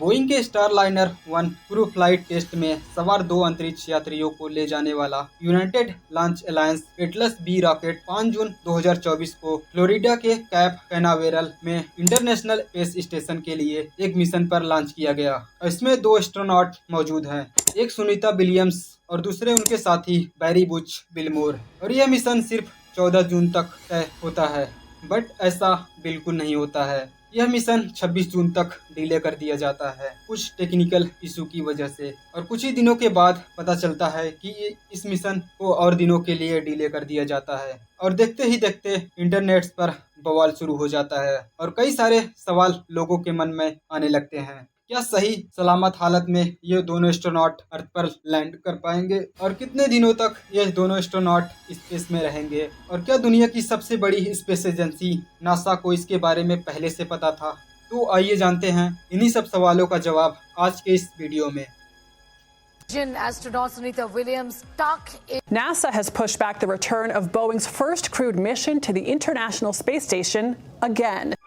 Boeing के Starliner 1 crew flight test में सवार 2 अंतरिक्ष यात्रियों को ले जाने वाला United Launch Alliance Atlas B rocket 5 June 2024 को फ्लोरिडा के कैप कैनावेरल में इंटरनेशनल स्पेस स्टेशन के लिए एक मिशन पर लॉन्च किया गया। इसमें 2 एस्ट्रोनॉट मौजूद हैं, एक सुनीता विलियम्स और दूसरे उनके साथी बैरी बुच बिलमोर। और यह मिशन सिर्फ 14 जून तक तय होता है, बट ऐसा बिल्कुल नहीं होता है। यह मिशन 26 जून तक डिले कर दिया जाता है कुछ टेक्निकल इशू की वजह से, और कुछ ही दिनों के बाद पता चलता है कि इस मिशन को और दिनों के लिए डिले कर दिया जाता है। और देखते ही देखते इंटरनेट पर बवाल शुरू हो जाता है और कई सारे सवाल लोगों के मन में आने लगते हैं। क्या सही सलामत हालत में ये दोनों एस्ट्रोनॉट अर्थ पर लैंड कर पाएंगे, और कितने दिनों तक ये दोनों एस्ट्रोनॉट स्पेस में रहेंगे, और क्या दुनिया की सबसे बड़ी स्पेस एजेंसी नासा को इसके बारे में पहले से पता था? तो आइए जानते हैं इन्हीं सब सवालों का जवाब आज के इस वीडियो में। Astronaut Sunita Williams stuck in. NASA has pushed back the return of Boeing's first crewed mission to the International Space Station again.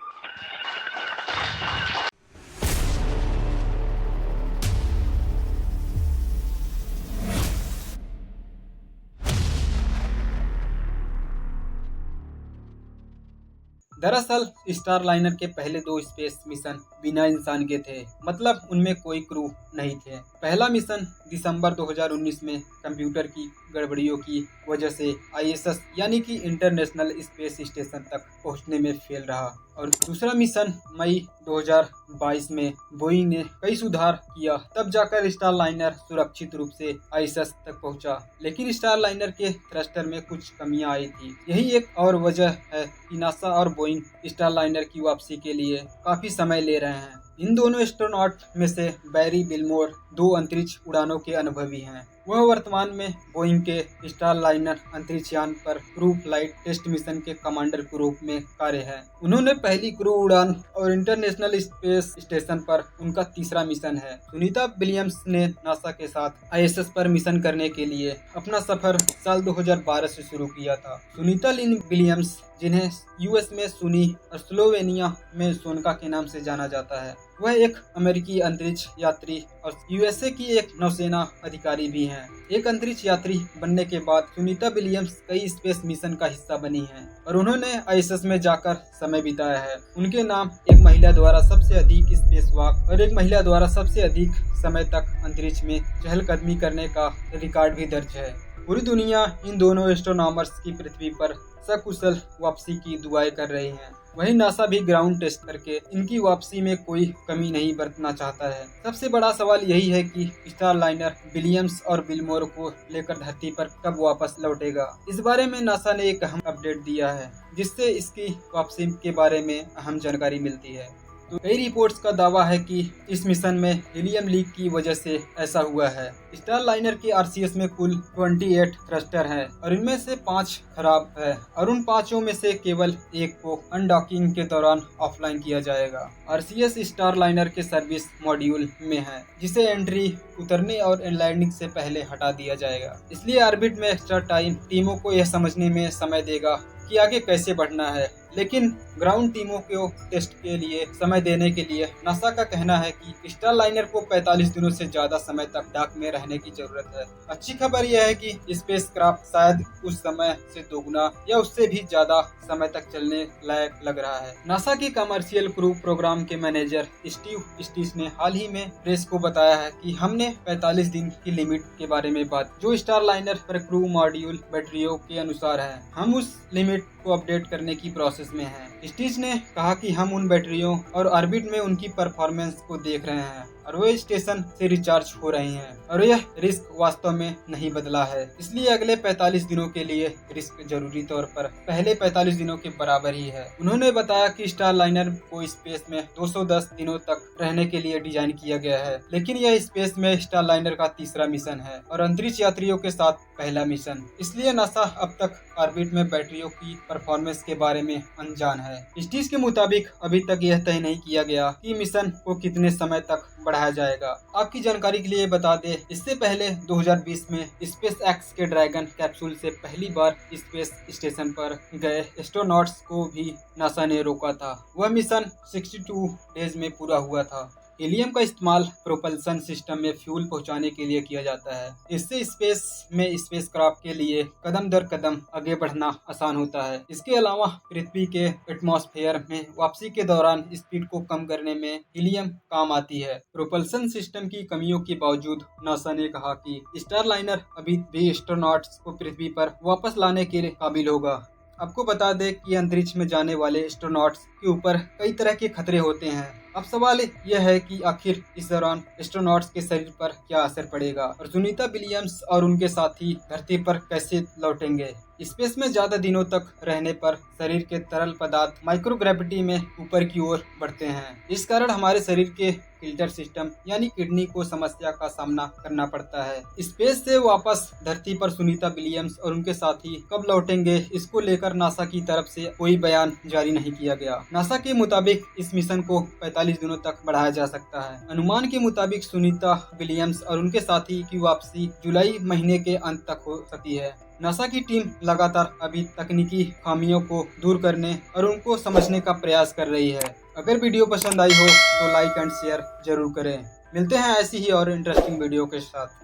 दरअसल स्टारलाइनर के पहले 2 स्पेस मिशन बिना इंसान के थे, मतलब उनमें कोई क्रू नहीं थे। पहला मिशन दिसंबर 2019 में कंप्यूटर की गड़बड़ियों की वजह से ISS यानी कि इंटरनेशनल स्पेस स्टेशन तक पहुंचने में फेल रहा, और दूसरा मिशन मई 2022 में बोइंग ने कई सुधार किया, तब जाकर स्टारलाइनर सुरक्षित रूप से ISS तक पहुंचा। लेकिन स्टारलाइनर के थ्रस्टर में कुछ कमियां आई थी। यही एक और वजह है कि नासा और बोइंग स्टारलाइनर की वापसी के लिए काफी समय ले रहे हैं। इन दोनों एस्ट्रोनॉट में से बैरी बिलमोर 2 अंतरिक्ष उड़ानों के अनुभवी हैं। वह वर्तमान में बोइंग के स्टारलाइनर अंतरिक्षयान पर क्रू फ्लाइट टेस्ट मिशन के कमांडर के रूप में कार्य है। उन्होंने पहली क्रू उड़ान और इंटरनेशनल स्पेस स्टेशन पर उनका तीसरा मिशन है। सुनीता विलियम्स ने नासा के साथ ISS पर मिशन करने के लिए अपना सफर साल 2012 से शुरू किया था। सुनीता लिन विलियम्स, जिन्हें US में सुनी और स्लोवेनिया में सोनका के नाम से जाना जाता है, वह एक अमेरिकी अंतरिक्ष यात्री और USA की एक नौसेना अधिकारी भी हैं। एक अंतरिक्ष यात्री बनने के बाद सुनीता विलियम्स कई स्पेस मिशन का हिस्सा बनी हैं और उन्होंने ISS में जाकर समय बिताया है। उनके नाम एक महिला द्वारा सबसे अधिक स्पेस वॉक और एक महिला द्वारा सबसे अधिक समय तक अंतरिक्ष में चहलकदमी करने का रिकॉर्ड भी दर्ज है। पूरी दुनिया इन दोनों एस्ट्रोनॉमर्स की पृथ्वी पर सकुशल वापसी की दुआएं कर रही हैं। वहीं नासा भी ग्राउंड टेस्ट करके इनकी वापसी में कोई कमी नहीं बरतना चाहता है। सबसे बड़ा सवाल यही है कि स्टारलाइनर विलियम्स और बिलमोर को लेकर धरती पर कब वापस लौटेगा। इस बारे में नासा ने एक अहम अपडेट दिया है, जिससे इसकी वापसी के बारे में अहम जानकारी मिलती है। तो कई रिपोर्ट्स का दावा है कि इस मिशन में हीलियम लीक की वजह से ऐसा हुआ है। स्टारलाइनर के RCS में कुल 28 थ्रस्टर हैं और इनमें से 5 खराब है, और उन 5 में से केवल एक को अनडॉकिंग के दौरान ऑफलाइन किया जाएगा। RCS स्टारलाइनर के सर्विस मॉड्यूल में है, जिसे एंट्री, उतरने और लैंडिंग से पहले हटा दिया जाएगा। इसलिए ऑर्बिट में एक्स्ट्रा टाइम टीमों को यह समझने में समय देगा कि आगे कैसे बढ़ना है। लेकिन ग्राउंड टीमों को टेस्ट के लिए समय देने के लिए नासा का कहना है कि स्टारलाइनर को 45 दिनों से ज्यादा समय तक डाक में रहने की जरूरत है। अच्छी खबर यह है कि स्पेसक्राफ्ट शायद उस समय से दोगुना या उससे भी ज्यादा समय तक चलने लायक लग रहा है। नासा के कमर्शियल क्रू प्रोग्राम के मैनेजर स्टीव स्टीस ने हाल ही में प्रेस को बताया है कि हमने 45 दिन की लिमिट के बारे में बात, जो स्टारलाइनर पर क्रू मॉड्यूल बैटरियों के अनुसार है। हम उस लिमिट को अपडेट करने की प्रोसेस में हैं। स्टीच ने कहा कि हम उन बैटरियों और ऑर्बिट में उनकी परफॉर्मेंस को देख रहे हैं और वे स्टेशन से रिचार्ज हो रही हैं, और यह रिस्क वास्तव में नहीं बदला है। इसलिए अगले 45 दिनों के लिए रिस्क जरूरी तौर पर पहले 45 दिनों के बराबर ही है। उन्होंने बताया कि स्टारलाइनर को स्पेस में 210 दिनों तक रहने के लिए डिजाइन किया गया है, लेकिन यह स्पेस में स्टारलाइनर का तीसरा मिशन है और अंतरिक्ष यात्रियों के साथ पहला मिशन। इसलिए नासा अब तक ऑर्बिट में बैटरियों की परफॉर्मेंस के बारे में अनजान है। स्टीस के मुताबिक अभी तक यह तय नहीं किया गया कि मिशन को कितने समय तक बढ़ाया जाएगा। आपकी जानकारी के लिए बता दें, इससे पहले 2020 में स्पेस एक्स के ड्रैगन कैप्सूल से पहली बार स्पेस स्टेशन पर गए एस्ट्रोनॉट्स को भी नासा ने रोका था। वह मिशन 62 डेज में पूरा हुआ था। हीलियम का इस्तेमाल प्रोपल्सन सिस्टम में फ्यूल पहुंचाने के लिए किया जाता है। इससे स्पेस में स्पेसक्राफ्ट के लिए कदम दर कदम आगे बढ़ना आसान होता है। इसके अलावा पृथ्वी के एटमॉस्फेयर में वापसी के दौरान स्पीड को कम करने में हीलियम काम आती है। प्रोपल्सन सिस्टम की कमियों के बावजूद नासा ने कहा कि स्टारलाइनर अभी भी एस्ट्रोनॉट्स को पृथ्वी पर वापस लाने के काबिल होगा। आपको बता दें कि अंतरिक्ष में जाने वाले एस्ट्रोनॉट्स के ऊपर कई तरह के खतरे होते हैं। अब सवाल यह है कि आखिर इस दौरान एस्ट्रोनॉट्स के शरीर पर क्या असर पड़ेगा और सुनीता विलियम्स और उनके साथी धरती पर कैसे लौटेंगे। स्पेस में ज्यादा दिनों तक रहने पर शरीर के तरल पदार्थ माइक्रोग्रेविटी में ऊपर की ओर बढ़ते हैं। इस कारण हमारे शरीर के फिल्टर सिस्टम यानी किडनी को समस्या का सामना करना पड़ता है। स्पेस से वापस धरती पर सुनीता विलियम्स और उनके साथी कब लौटेंगे, इसको लेकर नासा की तरफ से कोई बयान जारी नहीं किया गया। नासा के मुताबिक इस मिशन को 45 दिनों तक बढ़ाया जा सकता है। अनुमान के मुताबिक सुनीता विलियम्स और उनके साथी की वापसी जुलाई महीने के अंत तक हो सकती है। नासा की टीम लगातार अभी तकनीकी खामियों को दूर करने और उनको समझने का प्रयास कर रही है। अगर वीडियो पसंद आई हो तो लाइक एंड शेयर जरूर करें। मिलते हैं ऐसी ही और इंटरेस्टिंग वीडियो के साथ।